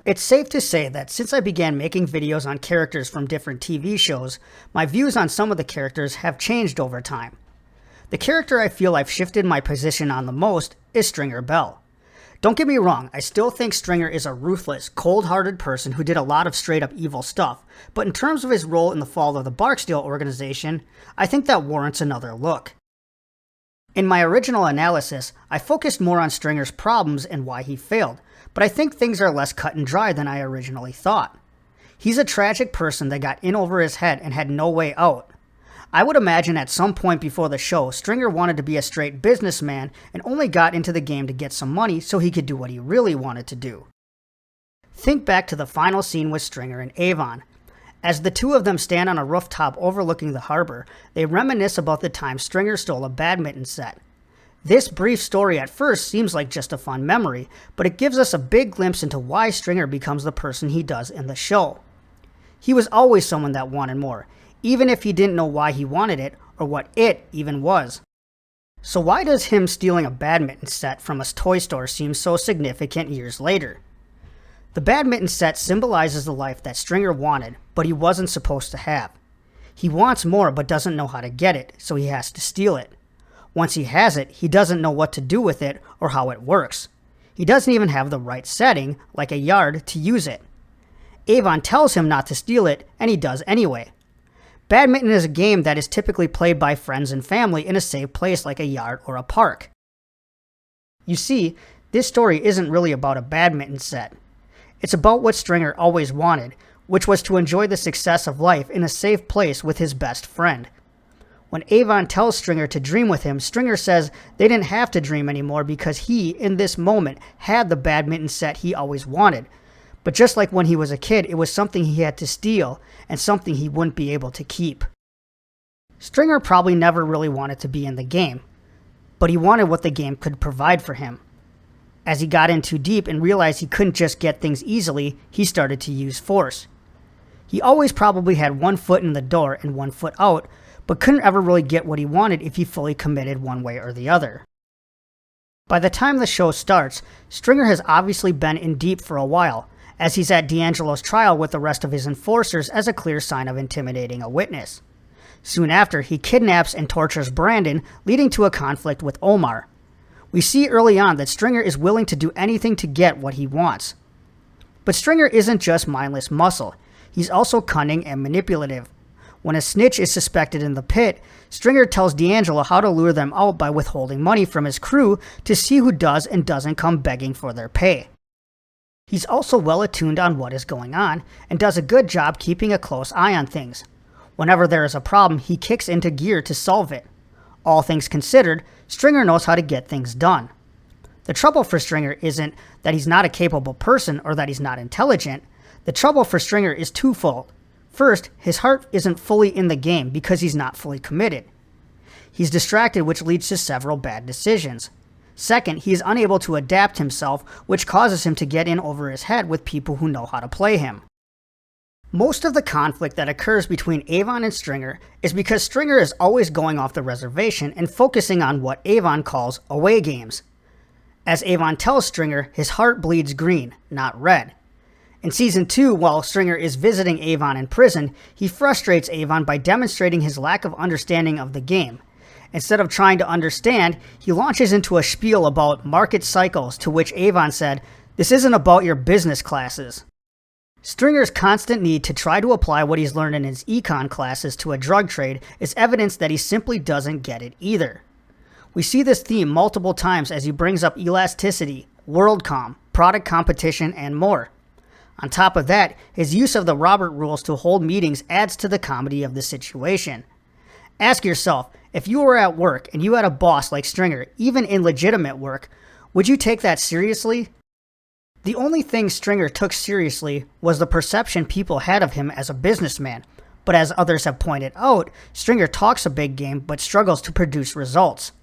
It's safe to say that since I began making videos on characters from different TV shows, my views on some of the characters have changed over time. The character I feel I've shifted my position on the most is Stringer Bell. Don't get me wrong, I still think Stringer is a ruthless, cold-hearted person who did a lot of straight-up evil stuff, but in terms of his role in the fall of the Barksdale organization, I think that warrants another look. In my original analysis, I focused more on Stringer's problems and why he failed, but I think things are less cut and dry than I originally thought. He's a tragic person that got in over his head and had no way out. I would imagine at some point before the show, Stringer wanted to be a straight businessman and only got into the game to get some money so he could do what he really wanted to do. Think back to the final scene with Stringer and Avon. As the two of them stand on a rooftop overlooking the harbor, they reminisce about the time Stringer stole a badminton set. This brief story at first seems like just a fun memory, but it gives us a big glimpse into why Stringer becomes the person he does in the show. He was always someone that wanted more, even if he didn't know why he wanted it or what it even was. So why does him stealing a badminton set from a toy store seem so significant years later? The badminton set symbolizes the life that Stringer wanted, but he wasn't supposed to have. He wants more but doesn't know how to get it, so he has to steal it. Once he has it, he doesn't know what to do with it or how it works. He doesn't even have the right setting, like a yard, to use it. Avon tells him not to steal it, and he does anyway. Badminton is a game that is typically played by friends and family in a safe place like a yard or a park. You see, this story isn't really about a badminton set. It's about what Stringer always wanted, which was to enjoy the success of life in a safe place with his best friend. When Avon tells Stringer to dream with him, Stringer says they didn't have to dream anymore because he, in this moment, had the badminton set he always wanted. But just like when he was a kid, it was something he had to steal and something he wouldn't be able to keep. Stringer probably never really wanted to be in the game, but he wanted what the game could provide for him. As he got in too deep and realized he couldn't just get things easily, he started to use force. He always probably had one foot in the door and one foot out, but couldn't ever really get what he wanted if he fully committed one way or the other. By the time the show starts, Stringer has obviously been in deep for a while, as he's at D'Angelo's trial with the rest of his enforcers as a clear sign of intimidating a witness. Soon after, he kidnaps and tortures Brandon, leading to a conflict with Omar. We see early on that Stringer is willing to do anything to get what he wants. But Stringer isn't just mindless muscle, he's also cunning and manipulative. When a snitch is suspected in the pit, Stringer tells D'Angelo how to lure them out by withholding money from his crew to see who does and doesn't come begging for their pay. He's also well attuned on what is going on and does a good job keeping a close eye on things. Whenever there is a problem, he kicks into gear to solve it. All things considered, Stringer knows how to get things done. The trouble for Stringer isn't that he's not a capable person or that he's not intelligent. The trouble for Stringer is twofold. First, his heart isn't fully in the game because he's not fully committed. He's distracted, which leads to several bad decisions. Second, he is unable to adapt himself, which causes him to get in over his head with people who know how to play him. Most of the conflict that occurs between Avon and Stringer is because Stringer is always going off the reservation and focusing on what Avon calls away games. As Avon tells Stringer, his heart bleeds green, not red. In Season 2, while Stringer is visiting Avon in prison, he frustrates Avon by demonstrating his lack of understanding of the game. Instead of trying to understand, he launches into a spiel about market cycles, to which Avon said, "This isn't about your business classes." Stringer's constant need to try to apply what he's learned in his econ classes to a drug trade is evidence that he simply doesn't get it either. We see this theme multiple times as he brings up elasticity, WorldCom, product competition, and more. On top of that, his use of the Robert rules to hold meetings adds to the comedy of the situation. Ask yourself, if you were at work and you had a boss like Stringer, even in legitimate work, would you take that seriously? The only thing Stringer took seriously was the perception people had of him as a businessman, but as others have pointed out, Stringer talks a big game but struggles to produce results.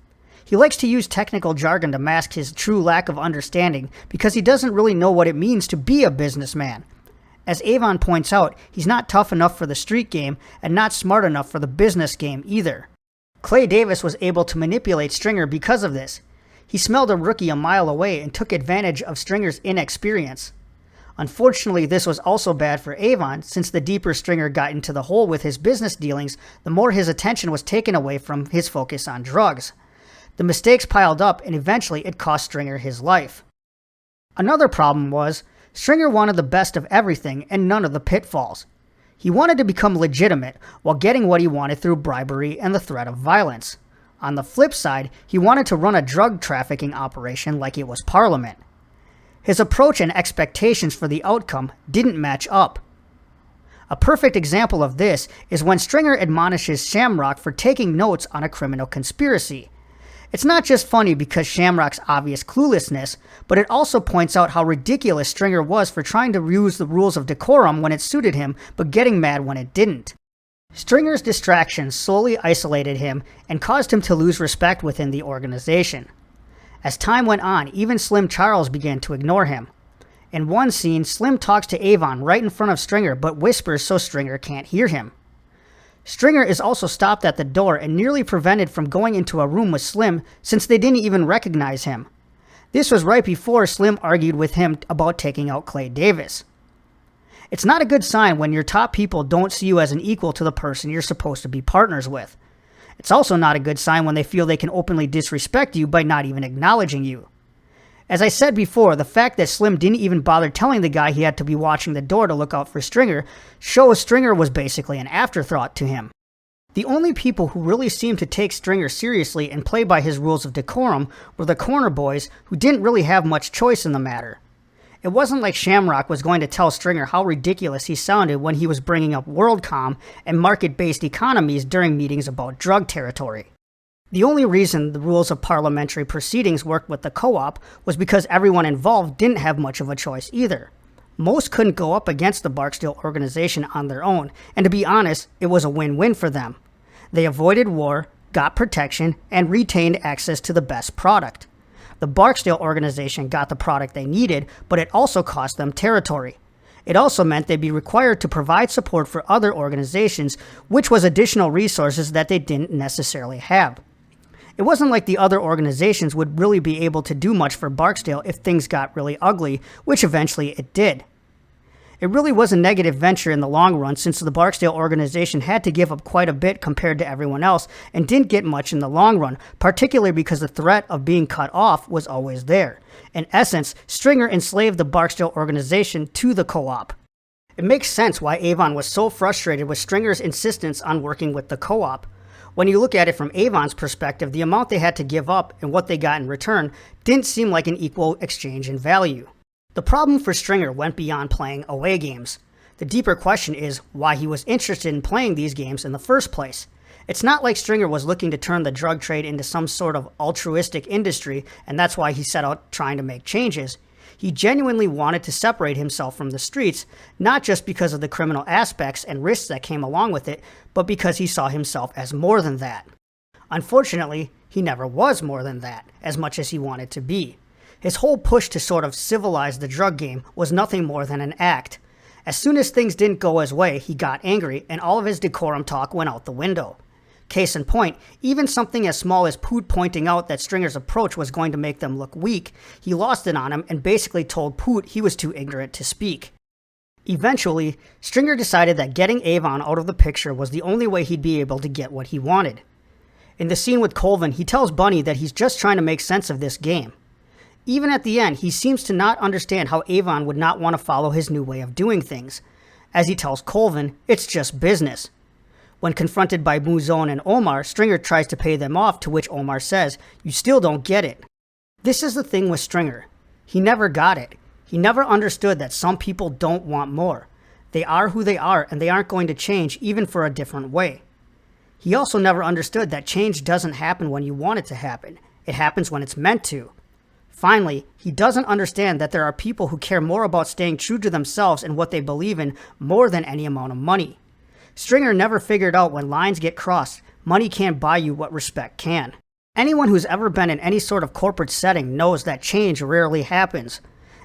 He likes to use technical jargon to mask his true lack of understanding because he doesn't really know what it means to be a businessman. As Avon points out, he's not tough enough for the street game and not smart enough for the business game either. Clay Davis was able to manipulate Stringer because of this. He smelled a rookie a mile away and took advantage of Stringer's inexperience. Unfortunately, this was also bad for Avon, since the deeper Stringer got into the hole with his business dealings, the more his attention was taken away from his focus on drugs. The mistakes piled up, and eventually it cost Stringer his life. Another problem was, Stringer wanted the best of everything and none of the pitfalls. He wanted to become legitimate while getting what he wanted through bribery and the threat of violence. On the flip side, he wanted to run a drug trafficking operation like it was Parliament. His approach and expectations for the outcome didn't match up. A perfect example of this is when Stringer admonishes Shamrock for taking notes on a criminal conspiracy. It's not just funny because Shamrock's obvious cluelessness, but it also points out how ridiculous Stringer was for trying to use the rules of decorum when it suited him, but getting mad when it didn't. Stringer's distractions slowly isolated him and caused him to lose respect within the organization. As time went on, even Slim Charles began to ignore him. In one scene, Slim talks to Avon right in front of Stringer but whispers so Stringer can't hear him. Stringer is also stopped at the door and nearly prevented from going into a room with Slim since they didn't even recognize him. This was right before Slim argued with him about taking out Clay Davis. It's not a good sign when your top people don't see you as an equal to the person you're supposed to be partners with. It's also not a good sign when they feel they can openly disrespect you by not even acknowledging you. As I said before, the fact that Slim didn't even bother telling the guy he had to be watching the door to look out for Stringer shows Stringer was basically an afterthought to him. The only people who really seemed to take Stringer seriously and play by his rules of decorum were the corner boys, who didn't really have much choice in the matter. It wasn't like Shamrock was going to tell Stringer how ridiculous he sounded when he was bringing up WorldCom and market-based economies during meetings about drug territory. The only reason the rules of parliamentary proceedings worked with the co-op was because everyone involved didn't have much of a choice either. Most couldn't go up against the Barksdale organization on their own, and to be honest, it was a win-win for them. They avoided war, got protection, and retained access to the best product. The Barksdale organization got the product they needed, but it also cost them territory. It also meant they'd be required to provide support for other organizations, which was additional resources that they didn't necessarily have. It wasn't like the other organizations would really be able to do much for Barksdale if things got really ugly, which eventually it did. It really was a negative venture in the long run, since the Barksdale organization had to give up quite a bit compared to everyone else and didn't get much in the long run, particularly because the threat of being cut off was always there. In essence, Stringer enslaved the Barksdale organization to the co-op. It makes sense why Avon was so frustrated with Stringer's insistence on working with the co-op. When you look at it from Avon's perspective, the amount they had to give up and what they got in return didn't seem like an equal exchange in value. The problem for Stringer went beyond playing away games. The deeper question is why he was interested in playing these games in the first place. It's not like Stringer was looking to turn the drug trade into some sort of altruistic industry, and that's why he set out trying to make changes. He genuinely wanted to separate himself from the streets, not just because of the criminal aspects and risks that came along with it, but because he saw himself as more than that. Unfortunately, he never was more than that, as much as he wanted to be. His whole push to sort of civilize the drug game was nothing more than an act. As soon as things didn't go his way, he got angry, and all of his decorum talk went out the window. Case in point, even something as small as Poot pointing out that Stringer's approach was going to make them look weak, he lost it on him and basically told Poot he was too ignorant to speak. Eventually, Stringer decided that getting Avon out of the picture was the only way he'd be able to get what he wanted. In the scene with Colvin, he tells Bunny that he's just trying to make sense of this game. Even at the end, he seems to not understand how Avon would not want to follow his new way of doing things. As he tells Colvin, it's just business. When confronted by Muzone and Omar, Stringer tries to pay them off, to which Omar says, "You still don't get it." This is the thing with Stringer. He never got it. He never understood that some people don't want more. They are who they are, and they aren't going to change even for a different way. He also never understood that change doesn't happen when you want it to happen. It happens when it's meant to. Finally, he doesn't understand that there are people who care more about staying true to themselves and what they believe in more than any amount of money. Stringer never figured out when lines get crossed, money can't buy you what respect can. Anyone who's ever been in any sort of corporate setting knows that change rarely happens.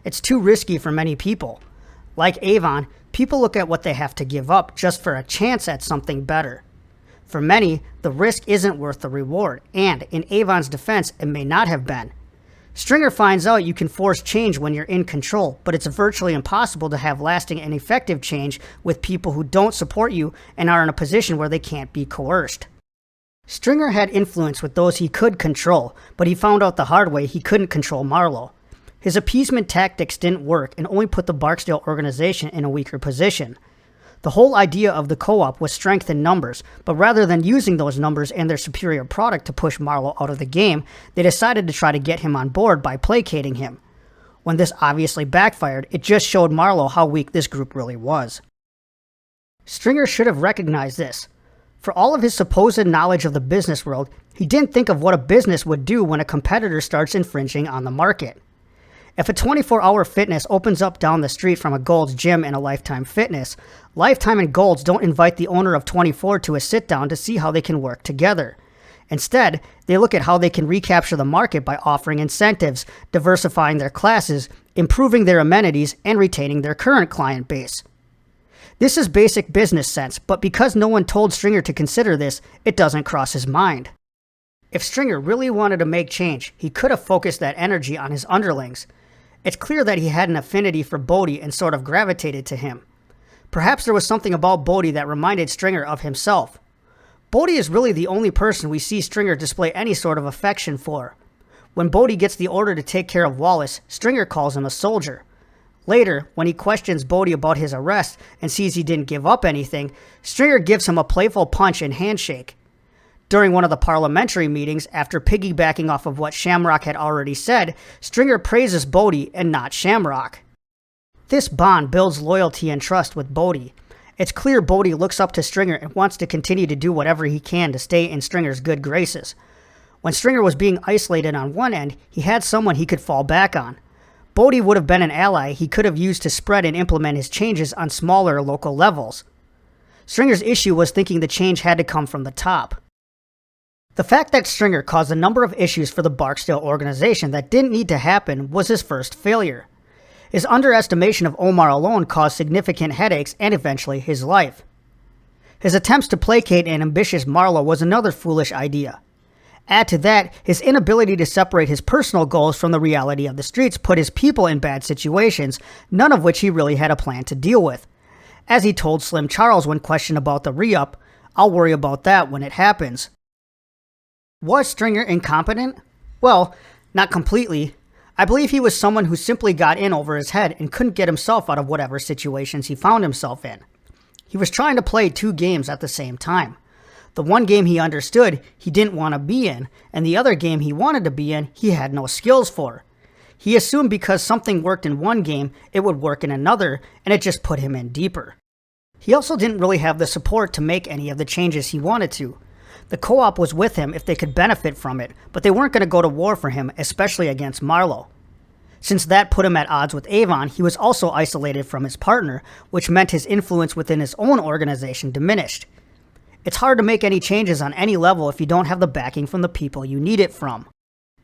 It's too risky for many people. Like Avon, people look at what they have to give up just for a chance at something better. For many, the risk isn't worth the reward, and in Avon's defense, it may not have been. Stringer finds out you can force change when you're in control, but it's virtually impossible to have lasting and effective change with people who don't support you and are in a position where they can't be coerced. Stringer had influence with those he could control, but he found out the hard way he couldn't control Marlowe. His appeasement tactics didn't work and only put the Barksdale organization in a weaker position. The whole idea of the co-op was strength in numbers, but rather than using those numbers and their superior product to push Marlowe out of the game, they decided to try to get him on board by placating him. When this obviously backfired, it just showed Marlowe how weak this group really was. Stringer should have recognized this. For all of his supposed knowledge of the business world, he didn't think of what a business would do when a competitor starts infringing on the market. If a 24-hour fitness opens up down the street from a Gold's Gym and a Lifetime Fitness, Lifetime and Gold's don't invite the owner of 24 to a sit-down to see how they can work together. Instead, they look at how they can recapture the market by offering incentives, diversifying their classes, improving their amenities, and retaining their current client base. This is basic business sense, but because no one told Stringer to consider this, it doesn't cross his mind. If Stringer really wanted to make change, he could have focused that energy on his underlings. It's clear that he had an affinity for Bodhi and sort of gravitated to him. Perhaps there was something about Bodhi that reminded Stringer of himself. Bodhi is really the only person we see Stringer display any sort of affection for. When Bodhi gets the order to take care of Wallace, Stringer calls him a soldier. Later, when he questions Bodhi about his arrest and sees he didn't give up anything, Stringer gives him a playful punch and handshake. During one of the parliamentary meetings, after piggybacking off of what Shamrock had already said, Stringer praises Bodhi and not Shamrock. This bond builds loyalty and trust with Bodhi. It's clear Bodhi looks up to Stringer and wants to continue to do whatever he can to stay in Stringer's good graces. When Stringer was being isolated on one end, he had someone he could fall back on. Bodhi would have been an ally he could have used to spread and implement his changes on smaller local levels. Stringer's issue was thinking the change had to come from the top. The fact that Stringer caused a number of issues for the Barksdale organization that didn't need to happen was his first failure. His underestimation of Omar alone caused significant headaches and eventually his life. His attempts to placate an ambitious Marlowe was another foolish idea. Add to that, his inability to separate his personal goals from the reality of the streets put his people in bad situations, none of which he really had a plan to deal with. As he told Slim Charles when questioned about the re-up, "I'll worry about that when it happens." Was Stringer incompetent? Well, not completely. I believe he was someone who simply got in over his head and couldn't get himself out of whatever situations he found himself in. He was trying to play two games at the same time. The one game he understood he didn't want to be in, and the other game he wanted to be in he had no skills for. He assumed because something worked in one game, it would work in another, and it just put him in deeper. He also didn't really have the support to make any of the changes he wanted to. The co-op was with him if they could benefit from it, but they weren't going to go to war for him, especially against Marlowe. Since that put him at odds with Avon, he was also isolated from his partner, which meant his influence within his own organization diminished. It's hard to make any changes on any level if you don't have the backing from the people you need it from.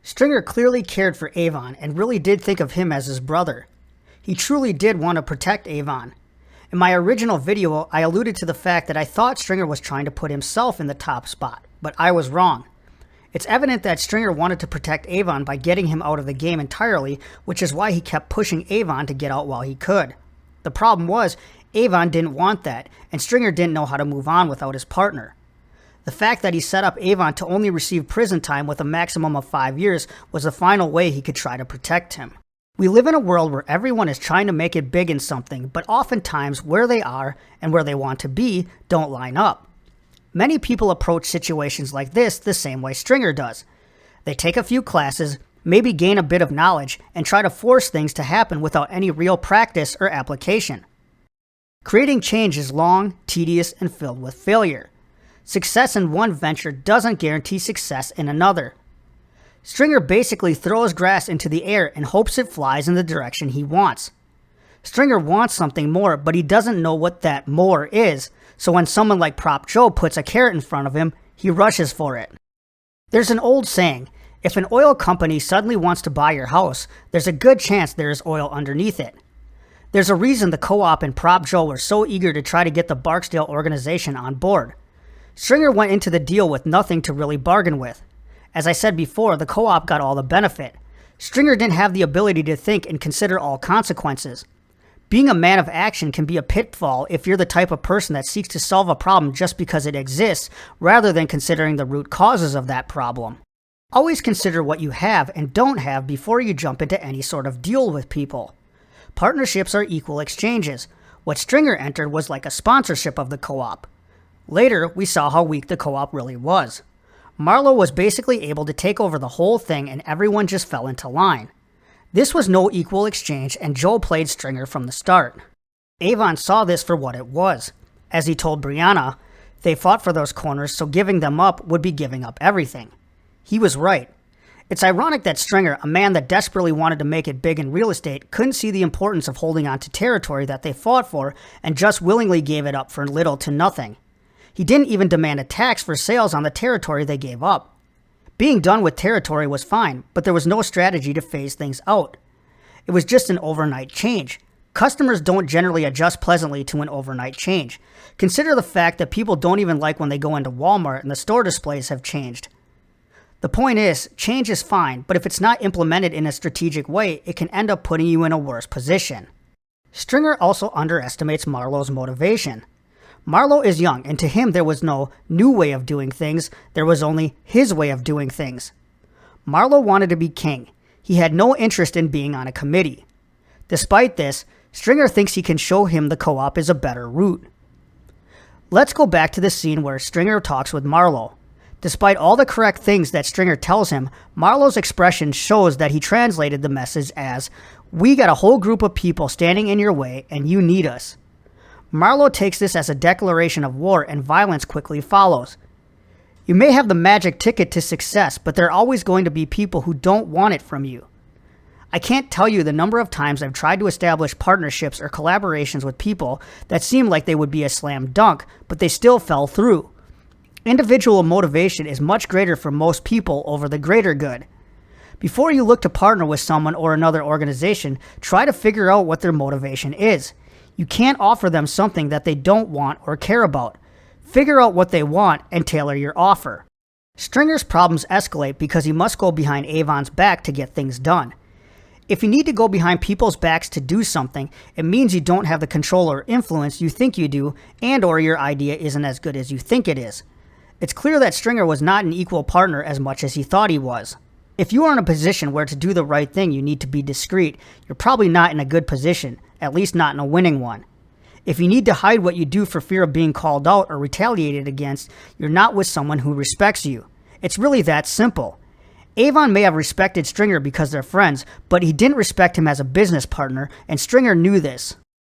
Stringer clearly cared for Avon and really did think of him as his brother. He truly did want to protect Avon. In my original video, I alluded to the fact that I thought Stringer was trying to put himself in the top spot, but I was wrong. It's evident that Stringer wanted to protect Avon by getting him out of the game entirely, which is why he kept pushing Avon to get out while he could. The problem was, Avon didn't want that, and Stringer didn't know how to move on without his partner. The fact that he set up Avon to only receive prison time with a maximum of 5 years was the final way he could try to protect him. We live in a world where everyone is trying to make it big in something, but oftentimes where they are and where they want to be don't line up. Many people approach situations like this the same way Stringer does. They take a few classes, maybe gain a bit of knowledge, and try to force things to happen without any real practice or application. Creating change is long, tedious, and filled with failure. Success in one venture doesn't guarantee success in another. Stringer basically throws grass into the air and hopes it flies in the direction he wants. Stringer wants something more, but he doesn't know what that more is, so when someone like Prop Joe puts a carrot in front of him, he rushes for it. There's an old saying, if an oil company suddenly wants to buy your house, there's a good chance there is oil underneath it. There's a reason the co-op and Prop Joe were so eager to try to get the Barksdale organization on board. Stringer went into the deal with nothing to really bargain with. As I said before, the co-op got all the benefit. Stringer didn't have the ability to think and consider all consequences. Being a man of action can be a pitfall if you're the type of person that seeks to solve a problem just because it exists, rather than considering the root causes of that problem. Always consider what you have and don't have before you jump into any sort of deal with people. Partnerships are equal exchanges. What Stringer entered was like a sponsorship of the co-op. Later, we saw how weak the co-op really was. Marlowe was basically able to take over the whole thing and everyone just fell into line. This was no equal exchange and Joe played Stringer from the start. Avon saw this for what it was. As he told Brianna, they fought for those corners, so giving them up would be giving up everything. He was right. It's ironic that Stringer, a man that desperately wanted to make it big in real estate, couldn't see the importance of holding on to territory that they fought for and just willingly gave it up for little to nothing. He didn't even demand a tax for sales on the territory they gave up. Being done with territory was fine, but there was no strategy to phase things out. It was just an overnight change. Customers don't generally adjust pleasantly to an overnight change. Consider the fact that people don't even like when they go into Walmart and the store displays have changed. The point is, change is fine, but if it's not implemented in a strategic way, it can end up putting you in a worse position. Stringer also underestimates Marlowe's motivation. Marlowe is young, and to him there was no new way of doing things, there was only his way of doing things. Marlowe wanted to be king. He had no interest in being on a committee. Despite this, Stringer thinks he can show him the co-op is a better route. Let's go back to the scene where Stringer talks with Marlowe. Despite all the correct things that Stringer tells him, Marlowe's expression shows that he translated the message as, "We got a whole group of people standing in your way and you need us." Marlowe takes this as a declaration of war and violence quickly follows. You may have the magic ticket to success, but there are always going to be people who don't want it from you. I can't tell you the number of times I've tried to establish partnerships or collaborations with people that seemed like they would be a slam dunk, but they still fell through. Individual motivation is much greater for most people over the greater good. Before you look to partner with someone or another organization, try to figure out what their motivation is. You can't offer them something that they don't want or care about. Figure out what they want and tailor your offer. Stringer's problems escalate because he must go behind Avon's back to get things done. If you need to go behind people's backs to do something, it means you don't have the control or influence you think you do, and or your idea isn't as good as you think it is. It's clear that Stringer was not an equal partner as much as he thought he was. If you are in a position where to do the right thing you need to be discreet, you're probably not in a good position, at least not in a winning one. If you need to hide what you do for fear of being called out or retaliated against, you're not with someone who respects you. It's really that simple. Avon may have respected Stringer because they're friends, but he didn't respect him as a business partner, and Stringer knew this.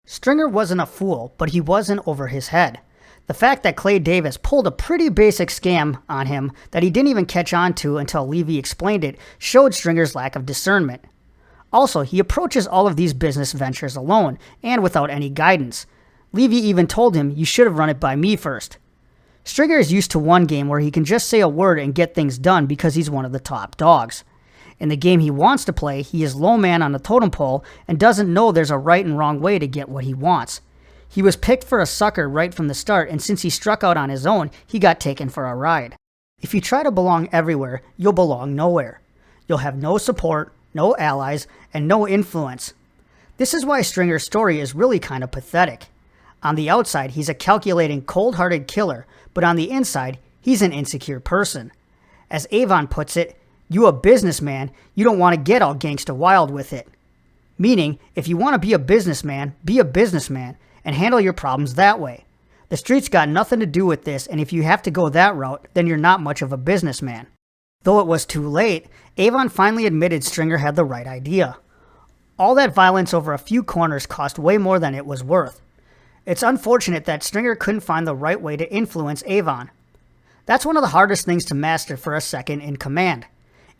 Stringer wasn't a fool, but he wasn't over his head. The fact that Clay Davis pulled a pretty basic scam on him that he didn't even catch on to until Levy explained it showed Stringer's lack of discernment. Also, he approaches all of these business ventures alone and without any guidance. Levy even told him, "You should have run it by me first." Stringer is used to one game where he can just say a word and get things done because he's one of the top dogs. In the game he wants to play, he is low man on the totem pole and doesn't know there's a right and wrong way to get what he wants. He was picked for a sucker right from the start, and since he struck out on his own, he got taken for a ride. If you try to belong everywhere, you'll belong nowhere. You'll have no support, no allies, and no influence. This is why Stringer's story is really kind of pathetic. On the outside, he's a calculating, cold-hearted killer, but on the inside, he's an insecure person. As Avon puts it, you a businessman, you don't want to get all gangsta wild with it. Meaning, if you want to be a businessman and handle your problems that way. The streets got nothing to do with this, and if you have to go that route, then you're not much of a businessman. Though it was too late, Avon finally admitted Stringer had the right idea. All that violence over a few corners cost way more than it was worth. It's unfortunate that Stringer couldn't find the right way to influence Avon. That's one of the hardest things to master for a second in command.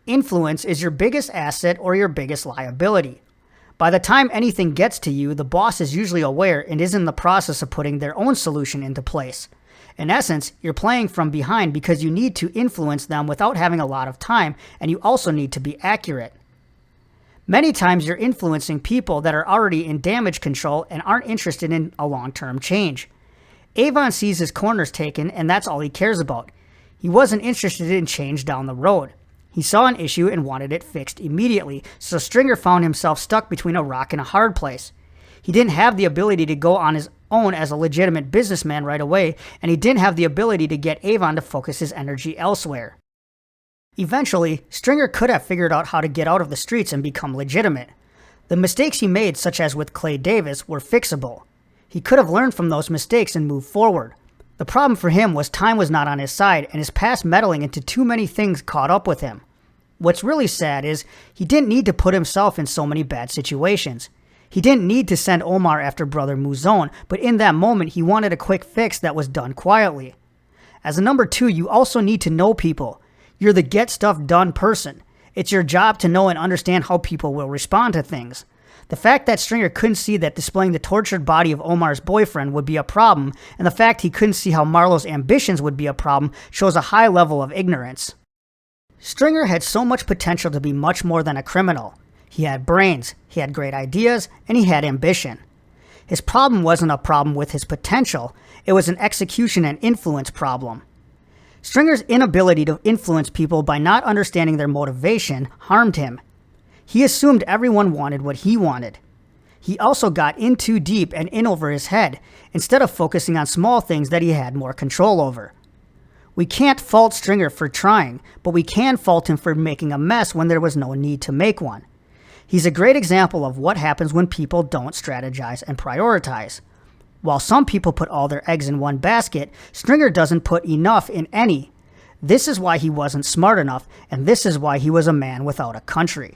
Influence is your biggest asset or your biggest liability. By the time anything gets to you, the boss is usually aware and is in the process of putting their own solution into place. In essence, you're playing from behind because you need to influence them without having a lot of time, and you also need to be accurate. Many times you're influencing people that are already in damage control and aren't interested in a long-term change. Avon sees his corners taken, and that's all he cares about. He wasn't interested in change down the road. He saw an issue and wanted it fixed immediately, so Stringer found himself stuck between a rock and a hard place. He didn't have the ability to go on his own as a legitimate businessman right away, and he didn't have the ability to get Avon to focus his energy elsewhere. Eventually, Stringer could have figured out how to get out of the streets and become legitimate. The mistakes he made, such as with Clay Davis, were fixable. He could have learned from those mistakes and moved forward. The problem for him was time was not on his side, and his past meddling into too many things caught up with him. What's really sad is he didn't need to put himself in so many bad situations. He didn't need to send Omar after Brother Muzone, but in that moment he wanted a quick fix that was done quietly. As a number 2, you also need to know people. You're the get stuff done person. It's your job to know and understand how people will respond to things. The fact that Stringer couldn't see that displaying the tortured body of Omar's boyfriend would be a problem, and the fact he couldn't see how Marlo's ambitions would be a problem, shows a high level of ignorance. Stringer had so much potential to be much more than a criminal. He had brains, he had great ideas, and he had ambition. His problem wasn't a problem with his potential, it was an execution and influence problem. Stringer's inability to influence people by not understanding their motivation harmed him. He assumed everyone wanted what he wanted. He also got in too deep and in over his head, instead of focusing on small things that he had more control over. We can't fault Stringer for trying, but we can fault him for making a mess when there was no need to make one. He's a great example of what happens when people don't strategize and prioritize. While some people put all their eggs in one basket, Stringer doesn't put enough in any. This is why he wasn't smart enough, and this is why he was a man without a country.